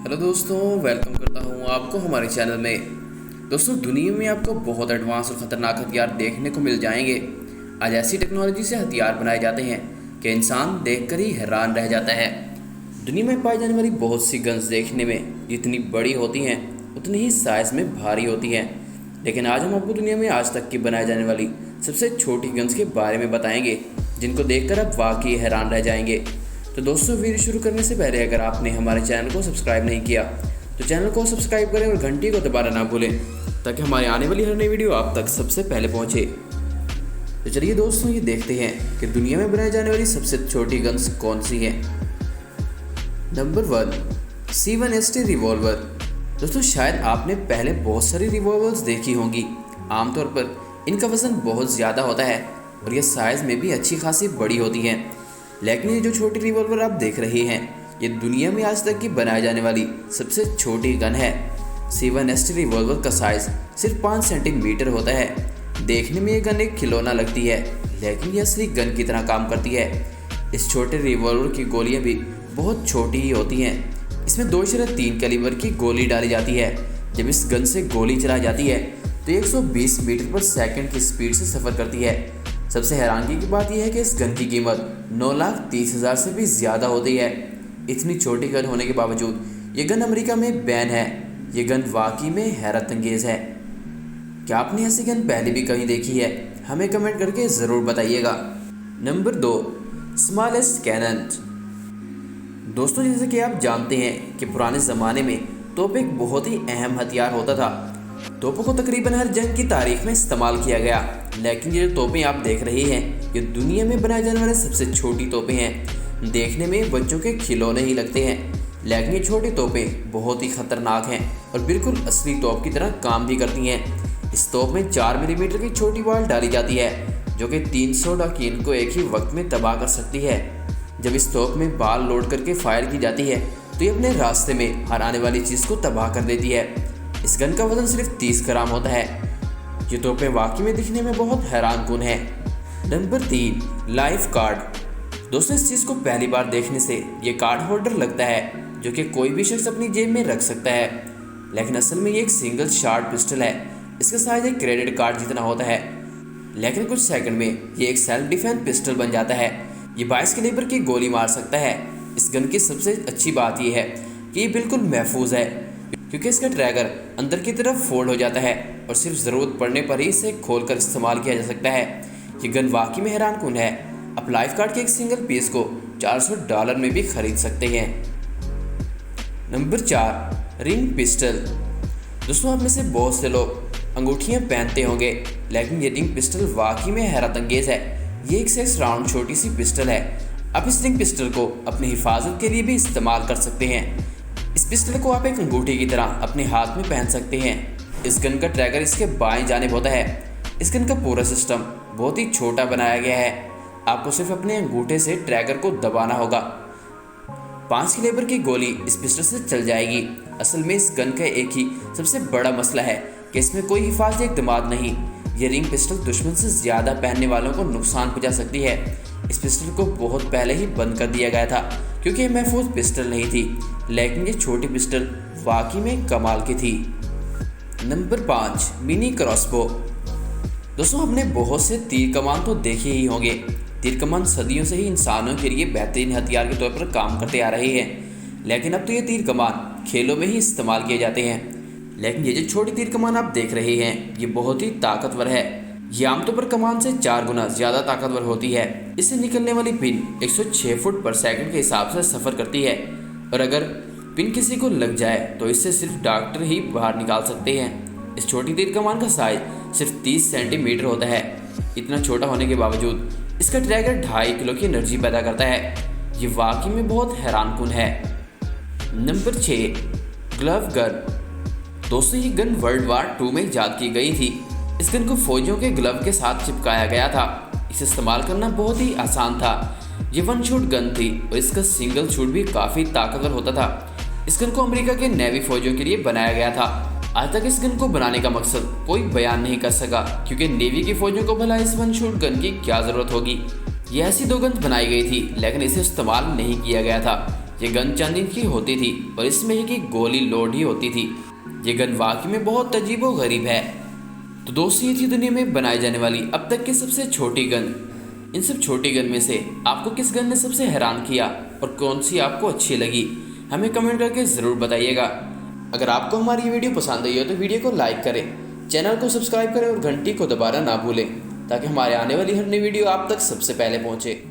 Hello दोस्तों, welcome करता हूँ आपको हमारे चैनल में। दोस्तों, दुनिया में आपको बहुत एडवांस और ख़तरनाक हथियार देखने को मिल जाएंगे। आज ऐसी टेक्नोलॉजी से हथियार बनाए जाते हैं कि इंसान देखकर ही हैरान रह जाता है। दुनिया में पाई जाने वाली बहुत सी गन्स देखने में जितनी बड़ी होती हैं उतनी ही साइज़ में भारी होती हैं, लेकिन आज हम आपको दुनिया में आज तक की बनाई जाने वाली सबसे छोटी गन्स के बारे में बताएंगे, जिनको देखकर आप वाकई हैरान रह जाएंगे। तो दोस्तों, वीडियो शुरू करने से पहले अगर आपने हमारे चैनल को सब्सक्राइब नहीं किया तो चैनल को सब्सक्राइब करें और घंटी को दबाना ना भूलें, ताकि हमारे आने वाली हर नई वीडियो आप तक सबसे पहले पहुंचे। तो चलिए दोस्तों, ये देखते हैं कि दुनिया में बनाई जाने वाली सबसे छोटी गन्स कौन सी हैं। Number 1, C1ST revolver. दोस्तों, शायद आपने पहले बहुत सारी रिवॉल्वर्स देखी होंगी। आमतौर पर इनका वजन बहुत ज़्यादा होता है और यह साइज़ में भी अच्छी खासी बड़ी होती है, लेकिन ये जो छोटी रिवॉल्वर आप देख रहे हैं ये दुनिया में आज तक की बनाई जाने वाली सबसे छोटी गन है। C1ST रिवॉल्वर का साइज़ सिर्फ 5 सेंटीमीटर होता है। देखने में ये गन एक खिलौना लगती है, लेकिन ये असली गन की तरह काम करती है। इस छोटे रिवॉल्वर की गोलियां भी बहुत छोटी ही होती हैं। इसमें 2.3 कैलिबर की गोली डाली जाती है। जब इस गन से गोली चलाई जाती है तो 120 मीटर पर सेकंड की स्पीड से सफ़र करती है। सबसे हैरानगी की बात यह है कि इस गन की कीमत 9,30,000 से भी ज़्यादा होती है। इतनी छोटी गन होने के बावजूद ये गन अमेरिका में बैन है। ये गन वाकई में हैरत अंगेज़ है। क्या आपने ऐसी गन पहले भी कहीं देखी है? हमें कमेंट करके ज़रूर बताइएगा। Number 2, smallest canon. दोस्तों, जैसे कि आप जानते हैं कि पुराने ज़माने में तोप एक बहुत ही अहम हथियार होता था। तोपों को तकरीबन हर जंग की तारीख में इस्तेमाल किया गया, लेकिन ये जो तोपें आप देख रही हैं ये दुनिया में बनाए जाने वाले सबसे छोटी तोपें हैं। देखने में बच्चों के खिलौने ही लगते हैं, लेकिन ये छोटी तोपें बहुत ही ख़तरनाक हैं और बिल्कुल असली तोप की तरह काम भी करती हैं। इस तोप में 4 मिलीमीटर की छोटी बॉल डाली जाती है, जो कि 300 डाकिन को एक ही वक्त में तबाह कर सकती है। जब इस तोप में बाल लोड करके फायर की जाती है तो ये अपने रास्ते में हर आने वाली चीज़ को तबाह कर देती है। इस गन का वजन सिर्फ 30 ग्राम होता है। ये तोपें वाकई में दिखने में बहुत हैरानकुन है। Number 3, life card. दोस्तों, इस चीज़ को पहली बार देखने से ये कार्ड होल्डर लगता है, जो कि कोई भी शख्स अपनी जेब में रख सकता है, लेकिन असल में ये एक सिंगल शॉट पिस्टल है। इसका साइज एक क्रेडिट कार्ड जितना होता है, लेकिन कुछ सेकंड में ये एक सेल्फ डिफेंस पिस्टल बन जाता है। ये 22 कैलिबर की गोली मार सकता है। इस गन की सबसे अच्छी बात यह है कि ये बिल्कुल महफूज है, क्योंकि इसका ट्रैगर अंदर की तरफ फोल्ड हो जाता है और सिर्फ ज़रूरत पड़ने पर ही इसे खोलकर इस्तेमाल किया जा सकता है। ये गन वाकई में हैरानकुन है। आप लाइफ कार्ड के एक सिंगल पीस को $400 में भी खरीद सकते हैं। Number 4, ring pistol. दोस्तों, आप में से बहुत से लोग अंगूठियां पहनते होंगे, लेकिन ये रिंग पिस्टल वाकई में हैरत अंगेज़ है। ये एक 6 राउंड छोटी सी पिस्टल है। आप इस रिंग पिस्टल को अपनी हिफाजत के लिए भी इस्तेमाल कर सकते हैं। इस पिस्टल को आप एक अंगूठी की तरह अपने हाथ में पहन सकते हैं। इस गन का ट्रैगर इसके बाएं जानिब होता है। इस गन का पूरा सिस्टम बहुत ही छोटा बनाया गया है। आपको सिर्फ अपने अंगूठे से ट्रैगर को दबाना होगा। 5 कैलिबर की गोली इस पिस्टल से चल जाएगी। असल में इस गन का एक ही सबसे बड़ा मसला है कि इसमें कोई हिफाजती इक़दाम नहीं। ये रिंग पिस्टल दुश्मन से ज़्यादा पहनने वालों को नुकसान पहुंचा सकती है। इस पिस्टल को बहुत पहले ही बंद कर दिया गया था, क्योंकि ये महफूज पिस्टल नहीं थी, लेकिन ये छोटी पिस्टल वाकई में कमाल की थी। Number 5, mini crossbow. दोस्तों, हमने बहुत से तीर कमान तो देखे ही होंगे। तीर कमान सदियों से ही इंसानों के लिए बेहतरीन हथियार के तौर पर काम करते आ रहे हैं, लेकिन अब तो ये तीर कमान खेलों में ही इस्तेमाल किए जाते हैं। लेकिन ये जो छोटी तीर कमान आप देख रहे हैं ये बहुत ही ताकतवर है। ये आमतौर पर कमान से 4 गुना ज़्यादा ताकतवर होती है। इससे निकलने वाली पिन 106 फुट पर सेकंड के हिसाब से सफ़र करती है, और अगर पिन किसी को लग जाए तो इससे सिर्फ डॉक्टर ही बाहर निकाल सकते हैं। इस छोटी तीर कमान का साइज सिर्फ 30 सेंटीमीटर होता है। इतना छोटा होने के बावजूद इसका ट्रैगर 2.5 किलो की एनर्जी पैदा करता है। ये वाकई में बहुत हैरानकुन है। Number 6, glove gun. दोस्तों, ये गन वर्ल्ड वार 2 में ईजाद की गई थी। इस गन को फौजियों के ग्लव के साथ चिपकाया गया था। इसे इस्तेमाल करना बहुत ही आसान था। ये 1 शूट गन थी और इसका सिंगल शूट भी काफ़ी ताकतवर होता था। इस गन को अमेरिका के नेवी फौजियों के लिए बनाया गया था। आज तक इस गन को बनाने का मकसद कोई बयान नहीं कर सका, क्योंकि नेवी की फौजियों को भला इस 1 शूट गन की क्या ज़रूरत होगी। ये ऐसी 2 गन्स बनाई गई थी, लेकिन इसे इस्तेमाल नहीं किया गया था। ये गन चांदी की होती थी और इसमें एक गोली लोड ही होती थी। ये गन वाकई में बहुत अजीबो गरीब है। तो दोस्तों, ये थी दुनिया में बनाई जाने वाली अब तक की सबसे छोटी गन। इन सब छोटी गन में से आपको किस गन ने सबसे हैरान किया और कौन सी आपको अच्छी लगी, हमें कमेंट करके ज़रूर बताइएगा। अगर आपको हमारी ये वीडियो पसंद आई हो तो वीडियो को लाइक करें, चैनल को सब्सक्राइब करें और घंटी को दबाना ना भूलें ताकि हमारे आने वाली हर नई वीडियो आप तक सबसे पहले पहुँचे।